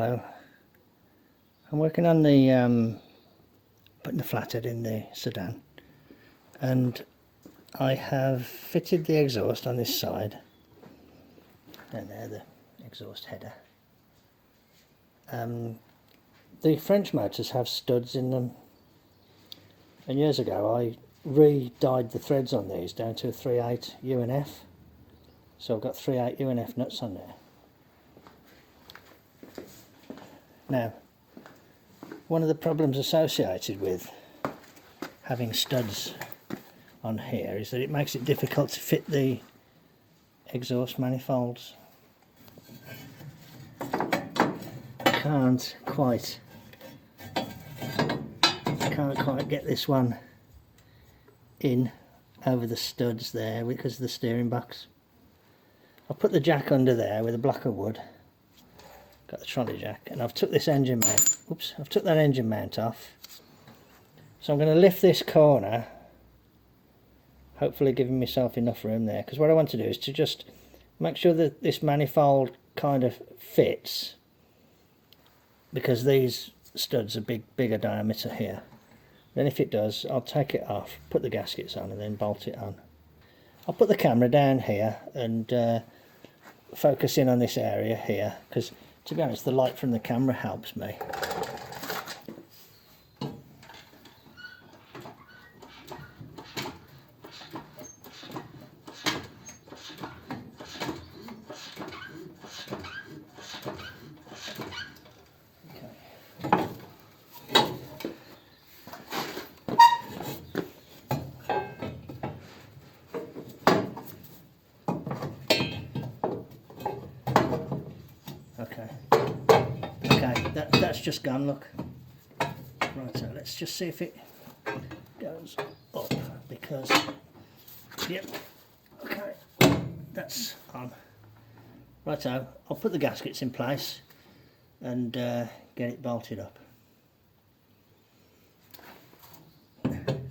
Hello. I'm working on the putting the flathead in the sedan, and I have fitted the exhaust on this side, and there the exhaust header. The French motors have studs in them, and years ago I re-dyed the threads on these down to a 3/8 UNF, so I've got 3/8 UNF nuts on there. Now, one of the problems associated with having studs on here is that it makes it difficult to fit the exhaust manifolds. Can't quite get this one in over the studs there because of the steering box. I've put the jack under there with a block of wood. Got the trolley jack, and I've took this engine mount. Oops, I've took that engine mount off. So I'm going to lift this corner, hopefully giving myself enough room there, because what I want to do is to just make sure that this manifold kind of fits, because these studs are bigger diameter here. Then if it does, I'll take it off, put the gaskets on, and then bolt it on. I'll put the camera down here and focus in on this area here, because to be honest, the light from the camera helps me. That's just gone, look. Right, so let's just see if it goes up, because, yep, okay, that's on. Right, so I'll put the gaskets in place and get it bolted up.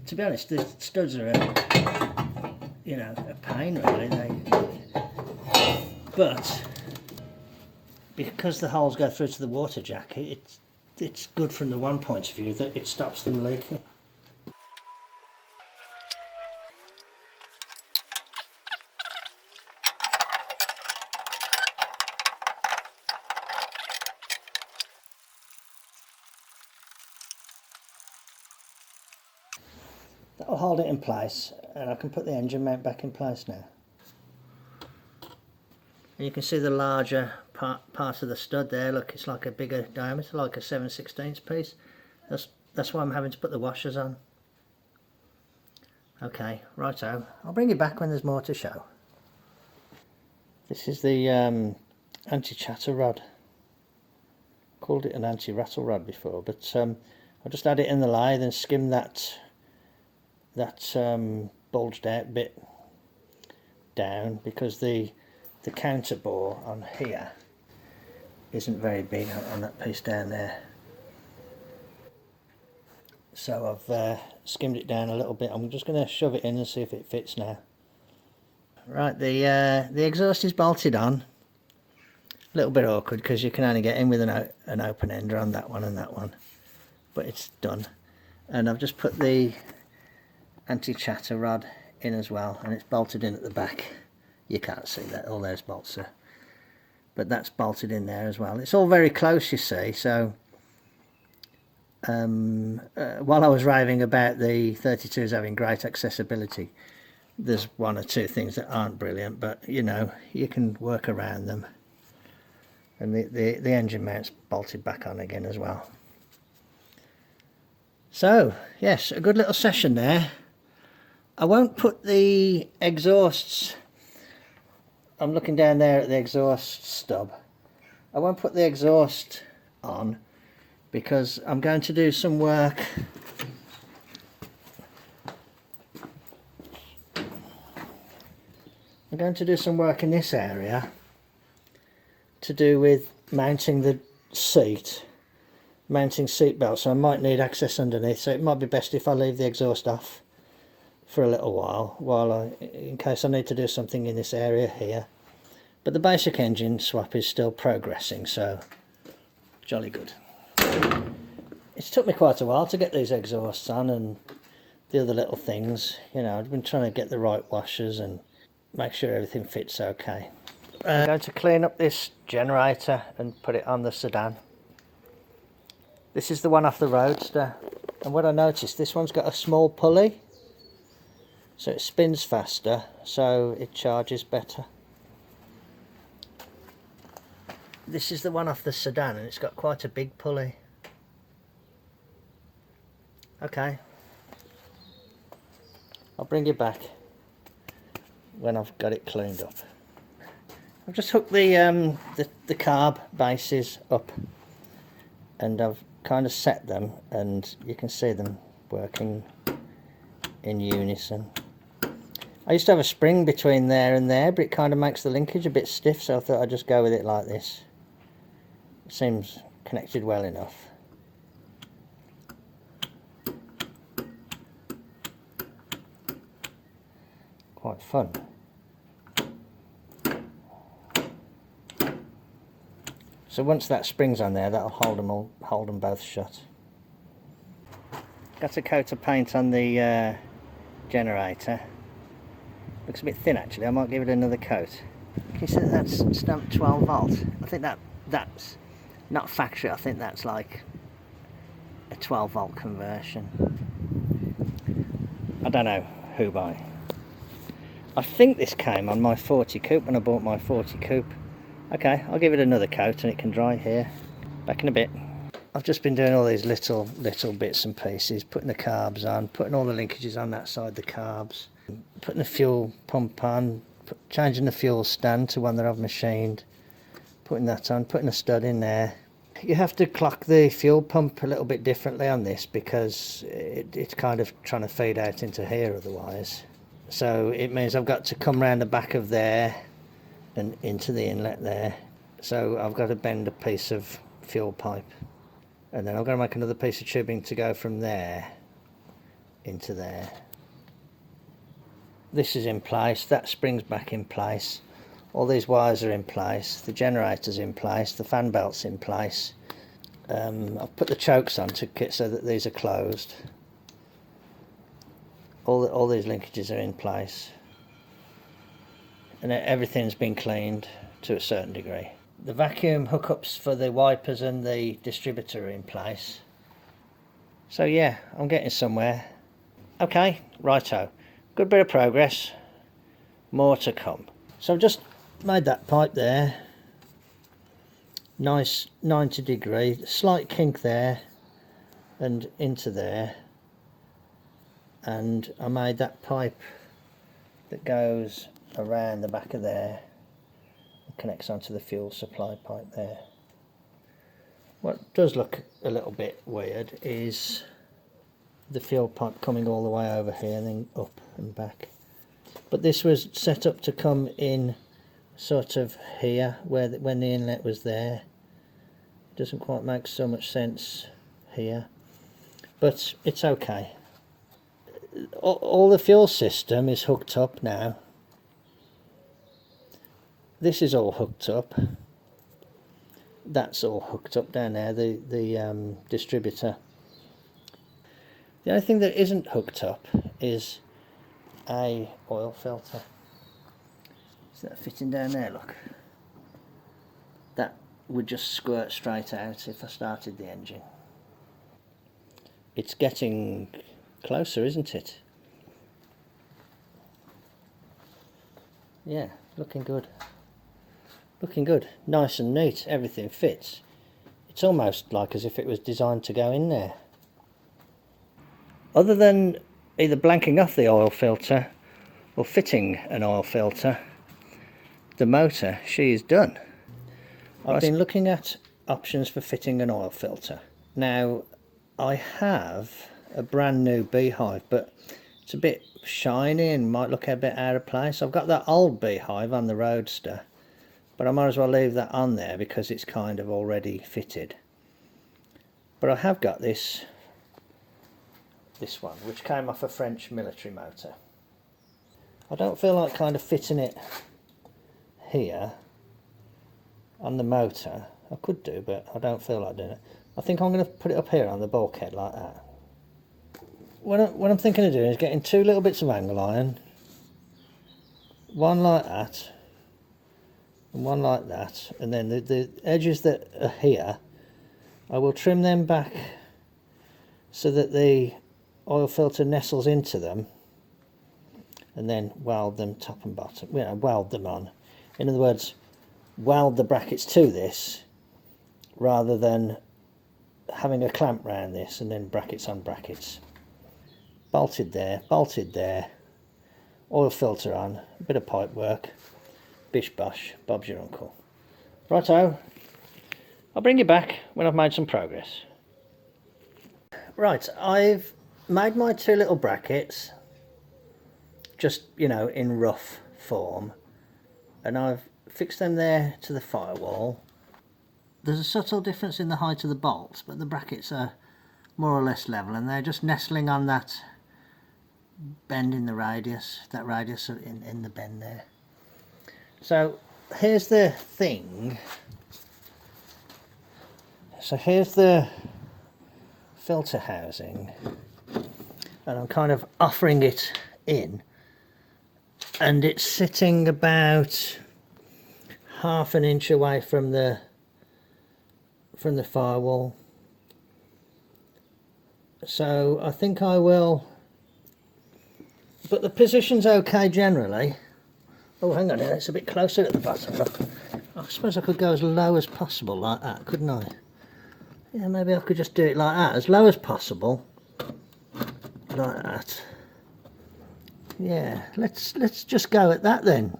To be honest, the studs are a pain really, but because the holes go through to the water jack, it's good from the one point of view that it stops them leaking. That'll hold it in place, and I can put the engine mount back in place now. And you can see the larger part of the stud there. Look, it's like a bigger diameter, like a 7/16 piece. That's why I'm having to put the washers on. Okay, righto. I'll bring you back when there's more to show. This is the anti-chatter rod. Called it an anti-rattle rod before, but I just had it in the lathe and skimmed that bulged out bit down, because the counter bore on here isn't very big on that piece down there. So I've skimmed it down a little bit. I'm just going to shove it in and see if it fits now. Right, the exhaust is bolted on. A little bit awkward because you can only get in with an open ender on that one and that one, but it's done. And I've just put the anti-chatter rod in as well, and it's bolted in at the back. You can't see that, all those bolts are, but that's bolted in there as well. It's all very close, you see, so while I was raving about the 32s having great accessibility, there's one or two things that aren't brilliant, but you can work around them. And the engine mount's bolted back on again as well. So yes, a good little session there. I won't put the exhausts, I'm looking down there at the exhaust stub, I won't put the exhaust on because I'm going to do some work in this area to do with mounting the seat, mounting seat belts, so I might need access underneath, so it might be best if I leave the exhaust off for a little while in case I need to do something in this area here. But the basic engine swap is still progressing, so jolly good. It's took me quite a while to get these exhausts on and the other little things. You know, I've been trying to get the right washers and make sure everything fits okay. I'm going to clean up this generator and put it on the sedan. This is the one off the Roadster, and what I noticed, this one's got a small pulley, so it spins faster, so it charges better. This is the one off the sedan, and it's got quite a big pulley. Okay, I'll bring you back when I've got it cleaned up. I've just hooked the carb bases up, and I've kind of set them, and you can see them working in unison. I used to have a spring between there and there, but it kind of makes the linkage a bit stiff, so I thought I'd just go with it like this. It seems connected well enough. Quite fun. So once that spring's on there, that'll hold them both shut. Got a coat of paint on the generator. Looks a bit thin actually. I might give it another coat. Can you see that that's stamped 12 volt? I think that's not factory. I think that's like a 12 volt conversion. I don't know who by. I think this came on my 40 coupe when I bought my 40 coupe. Okay, I'll give it another coat and it can dry here. Back in a bit. I've just been doing all these little bits and pieces, putting the carbs on, putting all the linkages on that side, the carbs, putting the fuel pump on, changing the fuel stand to one that I've machined, putting that on, putting a stud in there. You have to clock the fuel pump a little bit differently on this because it's kind of trying to feed out into here otherwise. So it means I've got to come round the back of there and into the inlet there. So I've got to bend a piece of fuel pipe, and then I've got to make another piece of tubing to go from there into there. This is in place, that spring's back in place, all these wires are in place, the generator's in place, the fan belt's in place. I've put the chokes on so that these are closed. All these linkages are in place, and everything's been cleaned to a certain degree. The vacuum hookups for the wipers and the distributor are in place. So yeah, I'm getting somewhere. Okay, righto. Good bit of progress. More to come. So I've just made that pipe there. Nice 90 degree. Slight kink there and into there. And I made that pipe that goes around the back of there and connects onto the fuel supply pipe there. What does look a little bit weird is the fuel pipe coming all the way over here and then up and back, but this was set up to come in sort of here when the inlet was there. It doesn't quite make so much sense here, but it's okay. All the fuel system is hooked up now. This is all hooked up. That's all hooked up down there, the distributor. The only thing that isn't hooked up is a oil filter. Is that fitting down there? Look. That would just squirt straight out if I started the engine. It's getting closer, isn't it? Yeah, looking good. Looking good. Nice and neat. Everything fits. It's almost like as if it was designed to go in there. Other than either blanking off the oil filter or fitting an oil filter, the motor, she is done. I've been looking at options for fitting an oil filter. Now, I have a brand new beehive, but it's a bit shiny and might look a bit out of place. I've got that old beehive on the Roadster, but I might as well leave that on there because it's kind of already fitted. But I have got this one, which came off a French military motor. I don't feel like kind of fitting it here on the motor I could do, but I don't feel like doing it. I think I'm going to put it up here on the bulkhead like that. What I'm thinking of doing is getting 2 little bits of angle iron, one like that and one like that, and then the edges that are here, I will trim them back so that the oil filter nestles into them, and then weld them top and bottom, you know, weld them on. In other words, weld the brackets to this rather than having a clamp round this and then brackets on brackets. Bolted there, oil filter on, a bit of pipe work, bish bosh, Bob's your uncle. Righto, I'll bring you back when I've made some progress. Right, I've made my 2 little brackets, just, you know, in rough form, and I've fixed them there to the firewall. There's a subtle difference in the height of the bolts, but the brackets are more or less level, and they're just nestling on that bend in the radius, that radius in the bend there. So here's the thing. So here's the filter housing, and I'm kind of offering it in, and it's sitting about ½ an inch away from the firewall. So I think I will, but the position's okay generally. Oh, hang on, it's a bit closer at the bottom. I suppose I could go as low as possible like that, couldn't I? Yeah, maybe I could just do it like that, as low as possible, like that. Yeah, let's just go at that then.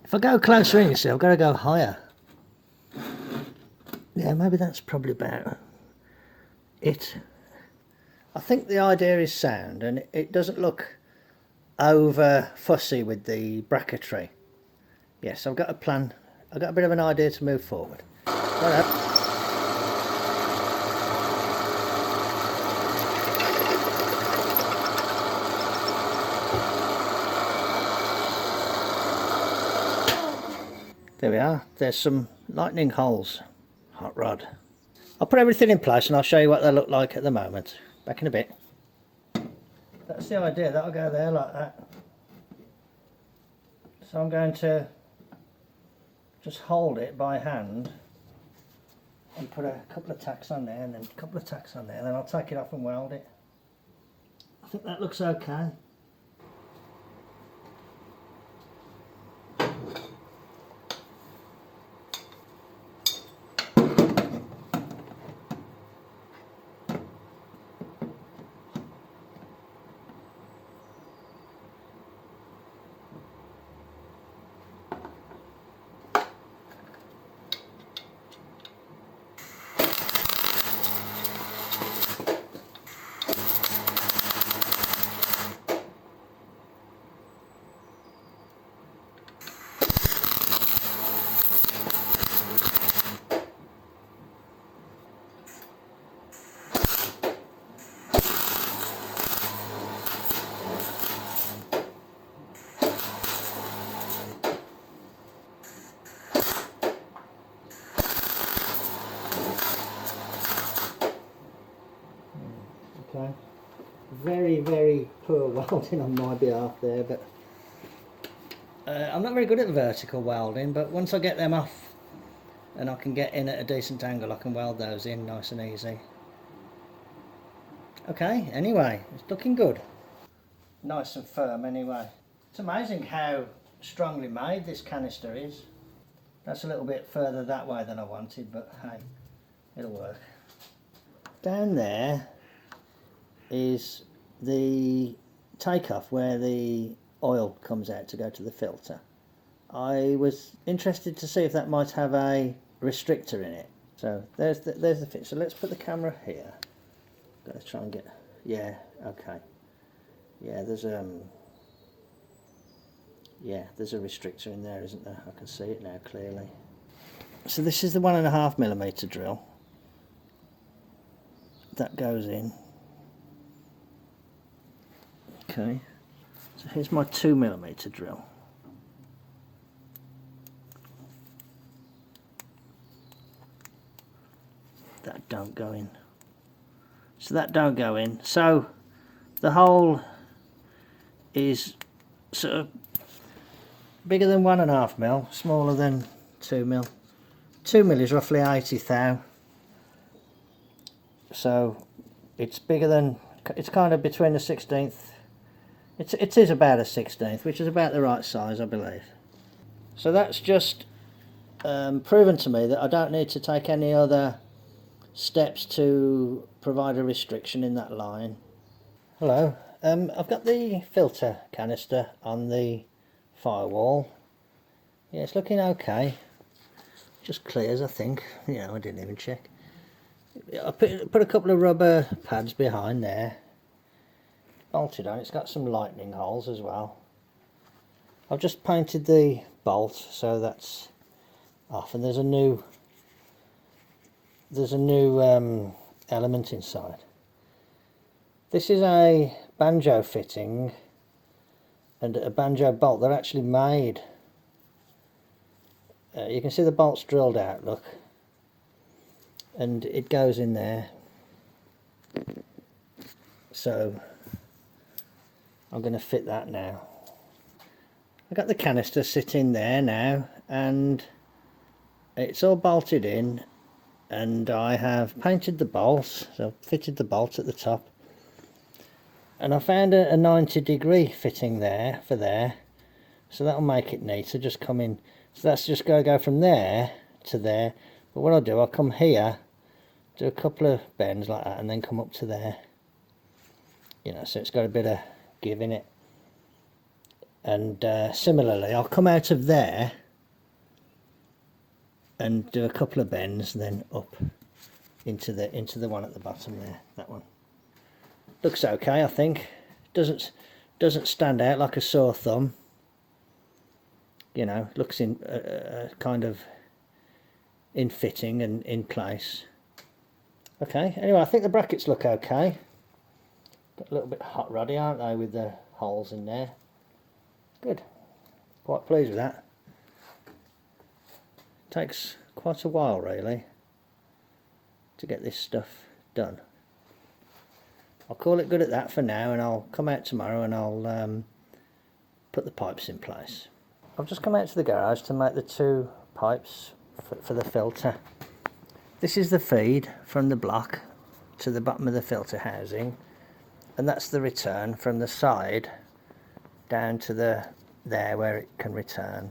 If I go closer in, you see, I've got to go higher. Yeah, maybe that's probably about it. I think the idea is sound, and it doesn't look over fussy with the bracketry. Yes, I've got a plan. I've got a bit of an idea to move forward. Right. There we are. There's some lightning holes. Hot rod. I'll put everything in place and I'll show you what they look like at the moment. Back in a bit. That's the idea. That'll go there like that. So I'm going to just hold it by hand and put a couple of tacks on there, and then a couple of tacks on there, and then I'll take it off and weld it. I think that looks okay. Okay, very poor welding on my behalf there, but I'm not very good at vertical welding, but once I get them off and I can get in at a decent angle, I can weld those in nice and easy. Okay, anyway, it's looking good. Nice and firm anyway. It's amazing how strongly made this canister is. That's a little bit further that way than I wanted, but hey, it'll work. Down there is the takeoff where the oil comes out to go to the filter. I was interested to see if that might have a restrictor in it. So there's the fit. So let's put the camera here. Got to try and get, yeah, okay. Yeah, there's a restrictor in there, isn't there? I can see it now clearly. So this is the 1.5mm drill. That goes in. Okay, so here's my 2mm drill. that don't go in. So that don't go in. So the hole is sort of bigger than 1.5 mil, smaller than 2 mil. 2 mil is roughly 80 thou. So it's bigger than, it's kind of between a 16th. It is about a 16th, which is about the right size, I believe. So that's just proven to me that I don't need to take any other steps to provide a restriction in that line. Hello, I've got the filter canister on the firewall. Yeah, it's looking okay. Just clears, I think. Yeah, I didn't even check. I put a couple of rubber pads behind there. Bolted on. It's got some lightning holes as well. I've just painted the bolt, so that's off, and there's a new element inside. This is a banjo fitting and a banjo bolt. They're actually made. You can see the bolts drilled out, look, and it goes in there. So I'm going to fit that now. I've got the canister sitting there now, and it's all bolted in, and I have painted the bolts, so I've fitted the bolt at the top, and I found a 90-degree fitting there for there, so that'll make it neat. So just come in, so that's just going to go from there to there, but what I'll do, I'll come here, do a couple of bends like that, and then come up to there, you know, so it's got a bit of give in it. And similarly, I'll come out of there and do a couple of bends, and then up into the one at the bottom there. That one looks okay, I think. Doesn't stand out like a sore thumb. You know, looks in kind of in fitting and in place. Okay. Anyway, I think the brackets look okay. Got a little bit hot roddy, aren't they, with the holes in there? Good. Quite pleased with that. Takes quite a while really to get this stuff done. I'll call it good at that for now, and I'll come out tomorrow and I'll put the pipes in place. I've just come out to the garage to make the 2 pipes for the filter. This is the feed from the block to the bottom of the filter housing, and that's the return from the side down to there where it can return.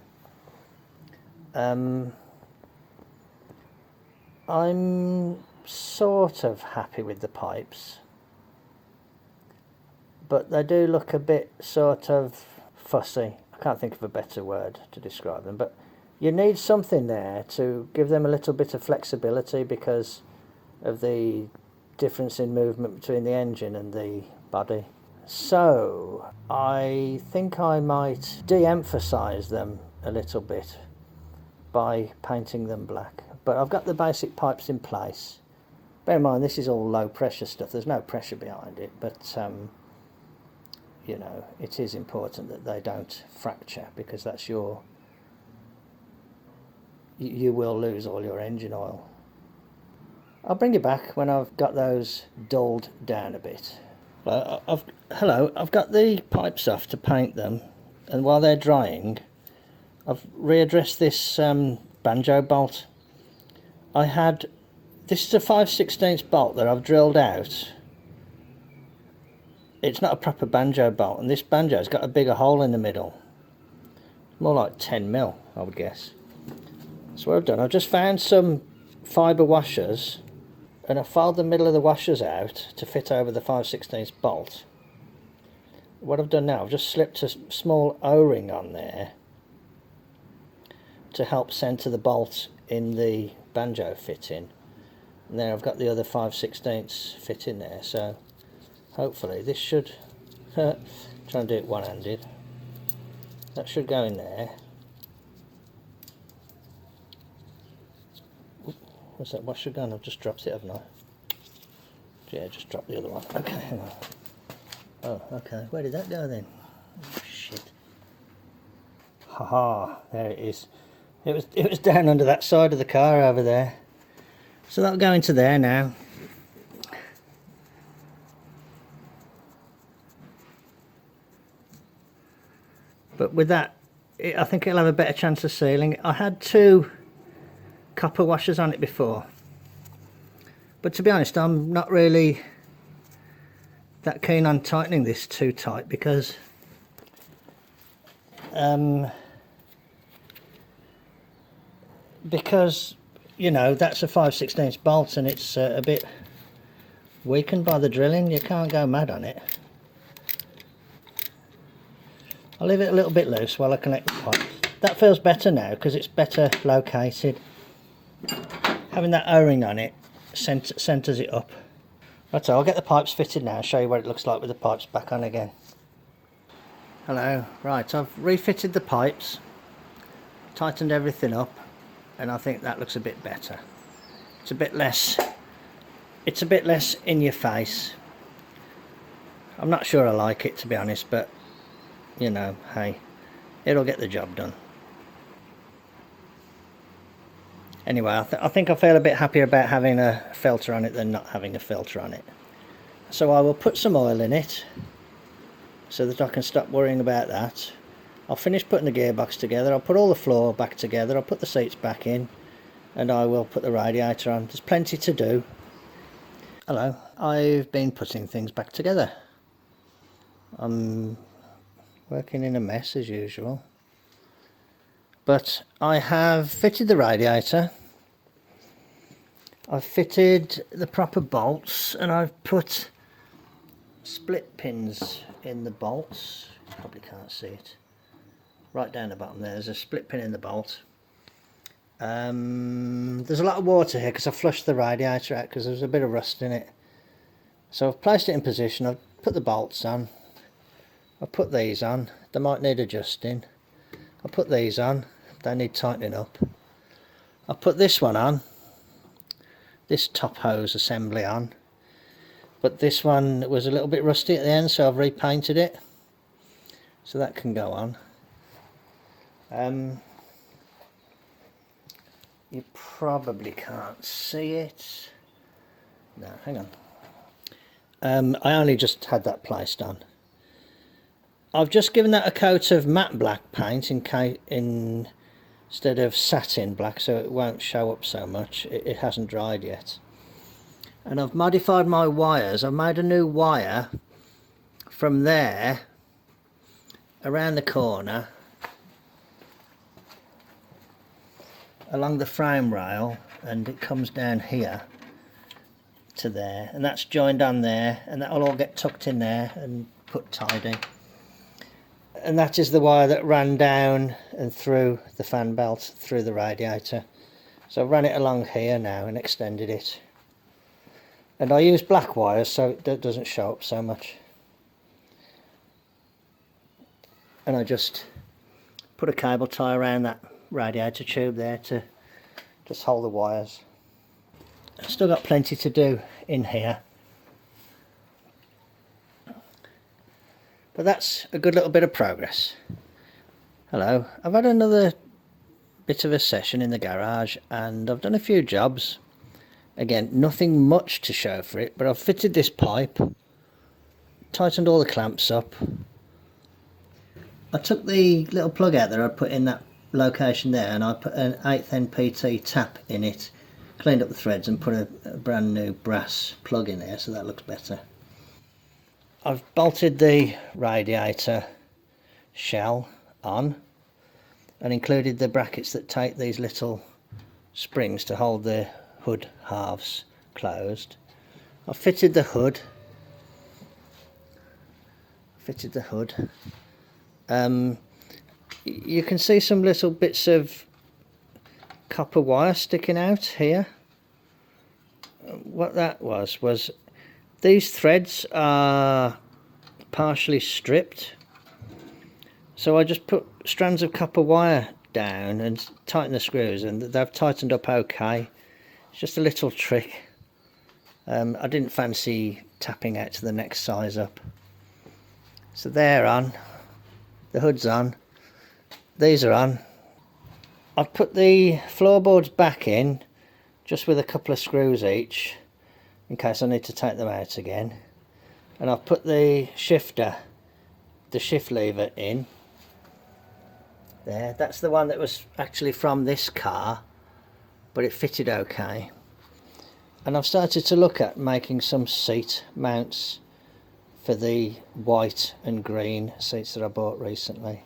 I'm sort of happy with the pipes, but they do look a bit sort of fussy. I can't think of a better word to describe them, but you need something there to give them a little bit of flexibility because of the difference in movement between the engine and the body. So I think I might de-emphasize them a little bit by painting them black, but I've got the basic pipes in place. Bear in mind, this is all low pressure stuff. There's no pressure behind it, but you know, it is important that they don't fracture, because that's you will lose all your engine oil. I'll bring you back when I've got those dulled down a bit. I've got the pipes off to paint them, and while they're drying I've readdressed this banjo bolt. This is a 5/16 bolt that I've drilled out. It's not a proper banjo bolt, and this banjo's got a bigger hole in the middle, more like 10 mil I would guess. So what I've done, I've just found some fibre washers, and I filed the middle of the washers out to fit over the 5/16 bolt. What I've done now, I've just slipped a small O-ring on there to help centre the bolt in the banjo fitting, and then I've got the other 5/16 fit in there, so hopefully this should try and do it one-handed. That should go in there. What's that washer gone? I've just dropped it, haven't I? Yeah, just dropped the other one. Okay, hang on. Oh, okay. Where did that go then? Oh, shit. Haha, there it is. It was down under that side of the car over there. So that'll go into there now. But with that, I think it'll have a better chance of sealing. I had 2 copper washers on it before, but to be honest, I'm not really that keen on tightening this too tight because you know, that's a 5/16 bolt and it's a bit weakened by the drilling. You can't go mad on it. I'll leave it a little bit loose while I connect the pipe. That feels better now because it's better located. Having that O-ring on it centres it up. Right, so I'll get the pipes fitted now and show you what it looks like with the pipes back on again. Hello, right, I've refitted the pipes, tightened everything up, and I think that looks a bit better. It's a bit less in your face. I'm not sure I like it, to be honest, but you know, hey, it'll get the job done. Anyway, I think I feel a bit happier about having a filter on it than not having a filter on it. So I will put some oil in it so that I can stop worrying about that. I'll finish putting the gearbox together, I'll put all the floor back together, I'll put the seats back in, and I will put the radiator on. There's plenty to do. Hello, I've been putting things back together. I'm working in a mess as usual, but I have fitted the radiator, I've fitted the proper bolts, and I've put split pins in the bolts. You probably can't see it. Right down the bottom there's a split pin in the bolt. There's a lot of water here because I flushed the radiator out because there's a bit of rust in it. So I've placed it in position, I've put the bolts on, I've put these on, they might need adjusting. I'll put these on, they need tightening up. I'll put this one on, this top hose assembly on, but this one was a little bit rusty at the end, so I've repainted it, so that can go on. You probably can't see it. No, hang on. I only just had that placed on. I've just given that a coat of matte black paint instead of satin black, so it won't show up so much. It hasn't dried yet. And I've modified my wires. I've made a new wire from there around the corner along the frame rail, and it comes down here to there, and that's joined on there, and that'll all get tucked in there and put tidy. And that is the wire that ran down and through the fan belt through the radiator. So I've ran it along here now and extended it, and I use black wires so it doesn't show up so much. And I just put a cable tie around that radiator tube there to just hold the wires. I've still got plenty to do in here, but that's a good little bit of progress. Hello, I've had another bit of a session in the garage and I've done a few jobs. Again, nothing much to show for it, but I've fitted this pipe, tightened all the clamps up. I took the little plug out that I put in that location there, and I put an 1/8 NPT tap in it, cleaned up the threads and put a brand new brass plug in there, so that looks better. I've bolted the radiator shell on and included the brackets that take these little springs to hold the hood halves closed. I've fitted the hood. You can see some little bits of copper wire sticking out here. What that was these threads are partially stripped, so I just put strands of copper wire down and tighten the screws, and they've tightened up okay. It's just a little trick. I didn't fancy tapping out to the next size up. So they're on, the hood's on, these are on. I've put the floorboards back in just with a couple of screws each in case I need to take them out again. And I've put the shifter, the shift lever in there. That's the one that was actually from this car, but it fitted okay. And I've started to look at making some seat mounts for the white and green seats that I bought recently.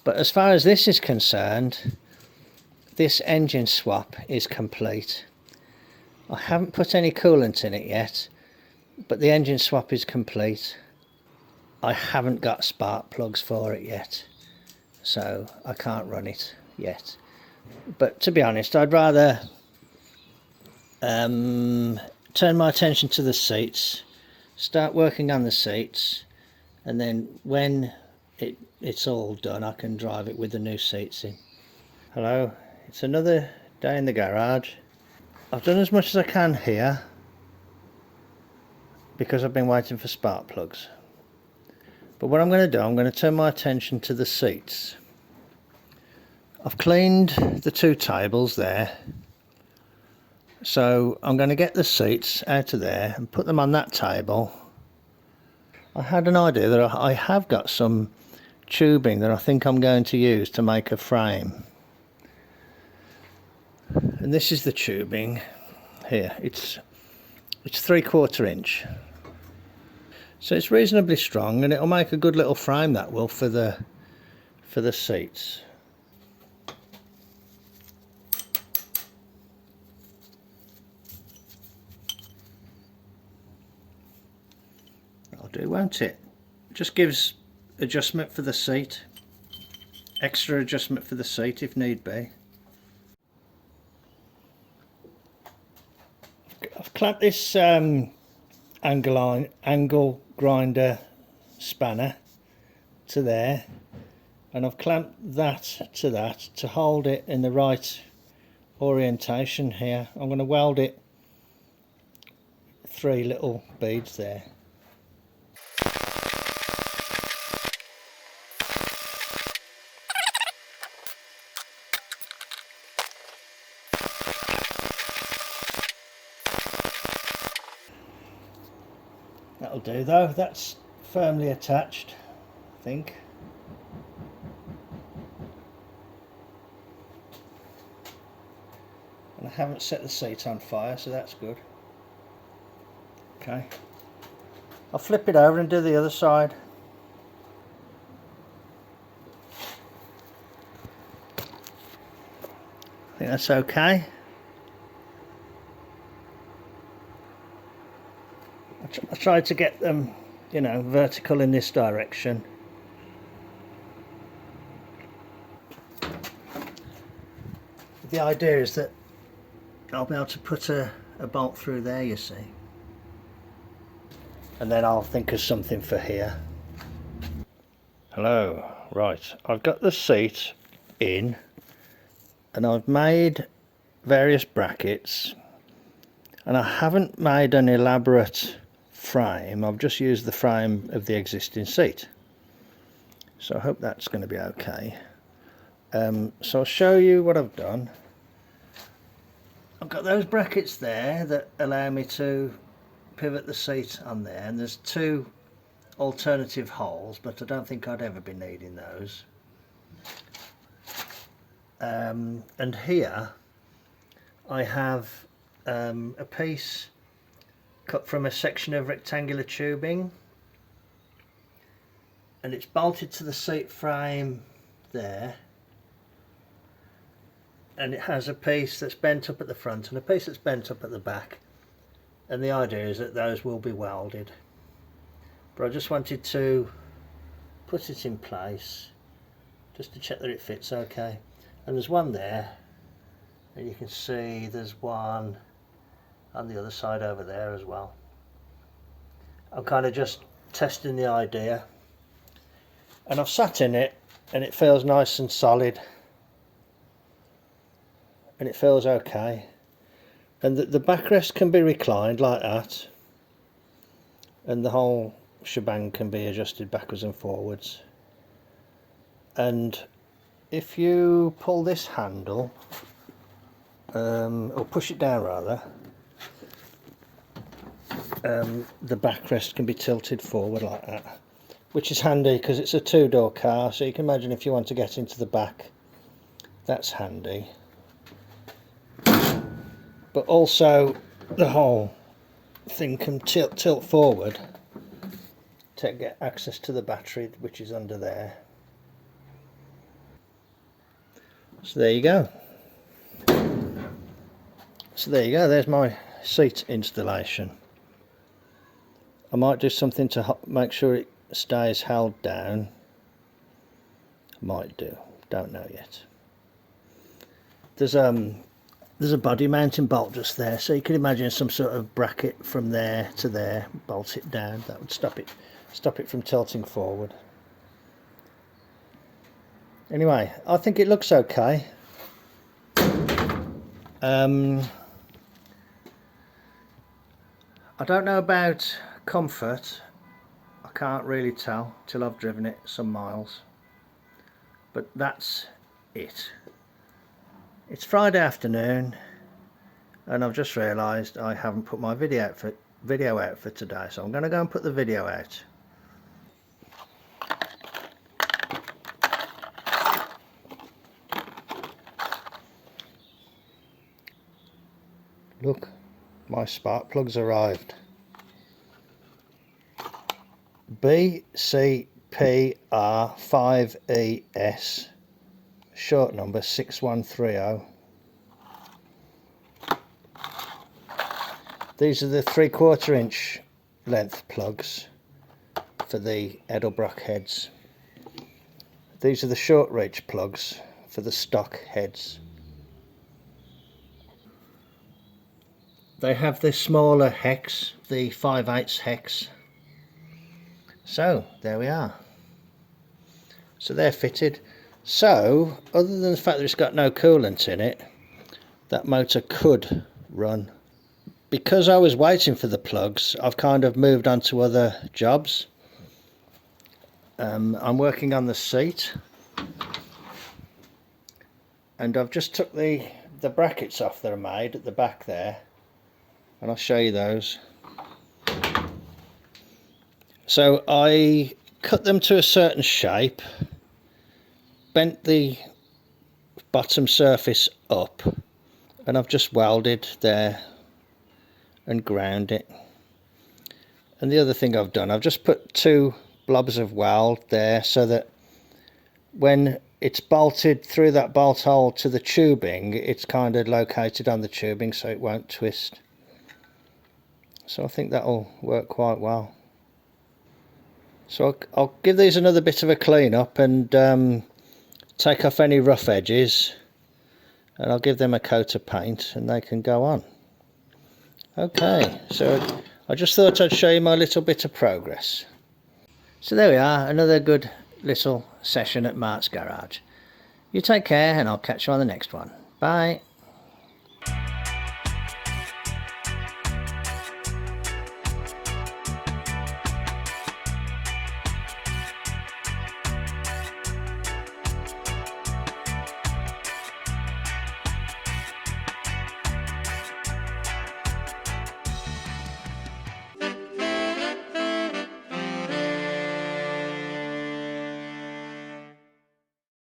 But as far as this is concerned, this engine swap is complete. I haven't put any coolant in it yet, but the engine swap is complete. I haven't got spark plugs for it yet, so I can't run it yet. But to be honest, I'd rather turn my attention to the seats, start working on the seats, and then when it's all done I can drive it with the new seats in. Hello, it's another day in the garage. I've done as much as I can here because I've been waiting for spark plugs. But what I'm going to do, I'm going to turn my attention to the seats. I've cleaned the two tables there, so I'm going to get the seats out of there and put them on that table. I had an idea that I have got some tubing that I think I'm going to use to make a frame. And this is the tubing here. It's 3/4 inch. So it's reasonably strong and it'll make a good little frame, that will, for the seats. That'll do, won't it? Just gives adjustment for the seat, extra adjustment for the seat if need be. I've clamped this angle grinder spanner to there, and I've clamped that to hold it in the right orientation here. I'm going to weld it 3 little beads there. That'll do though, that's firmly attached, I think. And I haven't set the seat on fire, so that's good. Okay, I'll flip it over and do the other side. I think that's okay. I tried to get them, you know, vertical in this direction. The idea is that I'll be able to put a bolt through there, you see. And then I'll think of something for here. Hello, right, I've got the seat in and I've made various brackets, and I haven't made an elaborate frame. I've just used the frame of the existing seat, so I hope that's going to be okay. So I'll show you what I've done. I've got those brackets there that allow me to pivot the seat on there, and there's 2 alternative holes, but I don't think I'd ever be needing those. And here I have a piece cut from a section of rectangular tubing, and it's bolted to the seat frame there, and it has a piece that's bent up at the front and a piece that's bent up at the back, and the idea is that those will be welded. But I just wanted to put it in place just to check that it fits okay. And there's one there, and you can see there's one on the other side over there as well. I'm kind of just testing the idea, and I've sat in it and it feels nice and solid and it feels okay, and the backrest can be reclined like that, and the whole shebang can be adjusted backwards and forwards. And if you pull this handle or push it down rather, the backrest can be tilted forward like that, which is handy because it's a two-door car, so you can imagine if you want to get into the back, that's handy. But also the whole thing can tilt forward to get access to the battery, which is under there. So there you go. There's my seat installation. I might do something to make sure it stays held down. Might do, don't know yet. There's a body mounting bolt just there, so you can imagine some sort of bracket from there to there, bolt it down. That would stop it from tilting forward. Anyway, I think it looks okay. I don't know about comfort. I can't really tell till I've driven it some miles. But that's it. It's Friday afternoon, and I've just realised I haven't put my video out for today, so I'm going to go and put the video out. Look, my spark plugs arrived. BCPR5ES, short number 6130. These are the 3/4 inch length plugs for the Edelbrock heads. These are the short reach plugs for the stock heads. They have the smaller hex, the 5/8 hex. So there we are. So they're fitted. So other than the fact that it's got no coolant in it, that motor could run. Because I was waiting for the plugs, I've kind of moved on to other jobs. I'm working on the seat, and I've just took the brackets off that are made at the back there, and I'll show you those. So I cut them to a certain shape, bent the bottom surface up, and I've just welded there and ground it. And the other thing I've done, I've just put 2 blobs of weld there so that when it's bolted through that bolt hole to the tubing, it's kind of located on the tubing so it won't twist. So I think that'll work quite well. So I'll give these another bit of a clean up and take off any rough edges, and I'll give them a coat of paint and they can go on. Okay, so I just thought I'd show you my little bit of progress. So there we are, another good little session at Mart's garage. You take care, and I'll catch you on the next one. Bye.